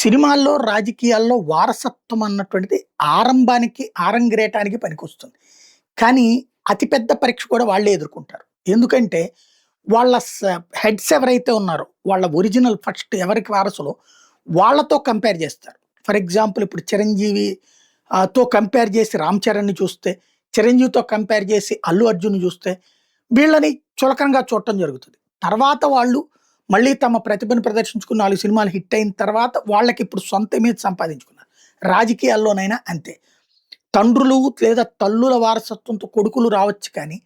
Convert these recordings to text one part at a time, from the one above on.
సినిమాల్లో, రాజకీయాల్లో వారసత్వం అన్నటువంటిది ఆరంగేయటానికి పనికొస్తుంది. కానీ అతిపెద్ద పరీక్ష కూడా వాళ్ళే ఎదుర్కొంటారు. ఎందుకంటే వాళ్ళ హెడ్స్ ఎవరైతే ఉన్నారో వాళ్ళ ఒరిజినల్ ఫస్ట్ ఎవరికి వారసులో వాళ్ళతో కంపేర్ చేస్తారు. ఫర్ ఎగ్జాంపుల్ ఇప్పుడు 'చిరంజీవి' తో కంపేర్ చేసి 'రామ్ చరణ్‌ని' చూస్తే, 'చిరంజీవితో' కంపేర్ చేసి 'అల్లు అర్జున్‌ని' చూస్తే వీళ్ళని చులకనగా చూడటం జరుగుతది. తర్వాత వాళ్ళు మళ్ళీ తమ ప్రతిభను ప్రదర్శించుకుని 4 సినిమాలు హిట్ అయిన తర్వాత వాళ్ళకిప్పుడు సొంత ఇమేజ్ సంపాదించుకున్నారు. రాజకీయాల్లోనైనా అంతే. తండ్రులు లేదా తల్లుల వారసత్వంతో కొడుకులు రావచ్చు కానీ,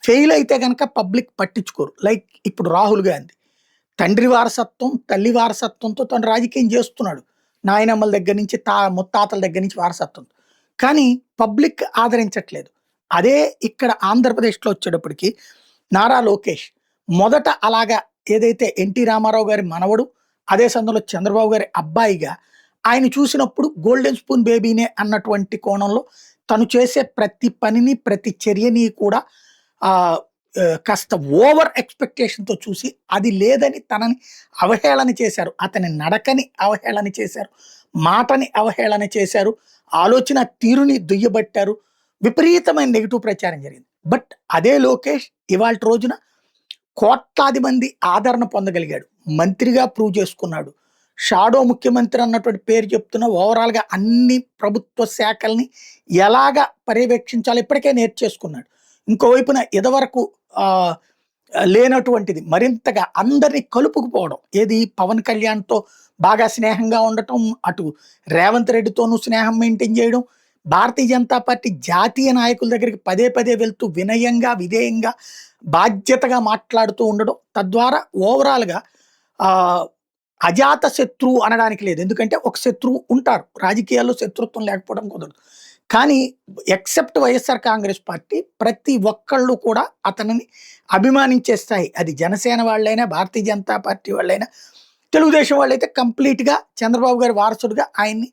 ఫెయిల్ అయితే గనక పబ్లిక్ పట్టించుకోరు. లైక్ ఇప్పుడు 'రాహుల్ గాంధీ' తండ్రి వారసత్వం, తల్లి వారసత్వంతో తను రాజకీయం చేస్తున్నాడు. నాయనమ్మల దగ్గర నుంచి ముత్తాతల దగ్గర నుంచి వారసత్వం. కానీ పబ్లిక్ ఆదరించట్లేదు. అదే ఇక్కడ ఆంధ్రప్రదేశ్‌లో వచ్చేటప్పటికి నారా లోకేష్ మొదట అలాగా ఏదైతే 'ఎన్టీ రామారావు' గారి మనవడు, అదే సమయంలో 'చంద్రబాబు' గారి అబ్బాయిగా ఆయన చూసినప్పుడు గోల్డెన్ స్పూన్ బేబీనే అన్నటువంటి కోణంలో తను చేసే ప్రతి పనిని, ప్రతి చర్యని కూడా ఆహ్, కాస్త ఓవర్ ఎక్స్‌పెక్టేషన్‌తో చూసి అది లేదని తనని అవహేళన చేశారు. అతని నడకని అవహేళన చేశారు. మాటని అవహేళన చేశారు. ఆలోచన తీరుని దుయ్యబట్టారు. విపరీతమైన నెగెటివ్ ప్రచారం జరిగింది. బట్ అదే లోకేష్ ఇవాల్టి రోజున కోట్లాది మంది ఆదరణ పొందగలిగాడు. మంత్రిగా ప్రూవ్ చేసుకున్నాడు. షాడో ముఖ్యమంత్రి అన్నటువంటి పేరు చెప్తున్న ఓవరాల్‌గా అన్ని ప్రభుత్వ శాఖల్ని ఎలాగా పర్యవేక్షించాలో ఇప్పటికే నేర్చేసుకున్నాడు. ఇంకోవైపున ఇదివరకు ఆహ్, లేనటువంటిది మరింతగా అందరిని కలుపుకుపోవడం. ఏది పవన్ కళ్యాణ్‌తో బాగా స్నేహంగా ఉండటం, అటు రేవంత్ రెడ్డితోనూ స్నేహం మెయింటైన్ చేయడం, భారతీయ జనతా పార్టీ జాతీయ నాయకుల దగ్గరికి పదే పదే వెళ్తూ వినయంగా, విధేయంగా, బాధ్యతగా మాట్లాడుతూ ఉండడం. తద్వారా ఓవరాల్‌గా ఆహ్, అజాత శత్రువు అనడానికి లేదు. ఎందుకంటే ఒక శత్రువు ఉంటారు. రాజకీయాల్లో శత్రుత్వం లేకపోవడం కుదరదు. కానీ ఎక్సెప్ట్ వైఎస్ఆర్ కాంగ్రెస్ పార్టీ ప్రతి ఒక్కళ్ళు కూడా అతనిని అభిమానించే స్థాయి. అది జనసేన వాళ్ళైనా, భారతీయ జనతా పార్టీ వాళ్ళైనా, తెలుగుదేశం వాళ్ళైతే కంప్లీట్‌గా చంద్రబాబు గారి వారసుడిగా ఆయన్ని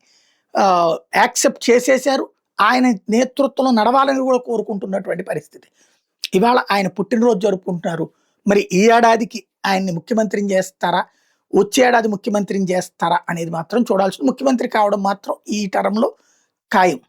యాక్సెప్ట్ చేసేశారు. ఆయన నేతృత్వంలో నడవాలని కూడా కోరుకుంటున్నటువంటి పరిస్థితి. ఇవాళ ఆయన పుట్టినరోజు జరుపుకుంటున్నారు. మరి ఈ ఏడాదికి ఆయన్ని ముఖ్యమంత్రిని చేస్తారా? వచ్చే ఏడాది ముఖ్యమంత్రిని చేస్తారా? అనేది మాత్రం చూడాల్సింది. ముఖ్యమంత్రి కావడం మాత్రం ఈ టర్మ్‌లో ఖాయం.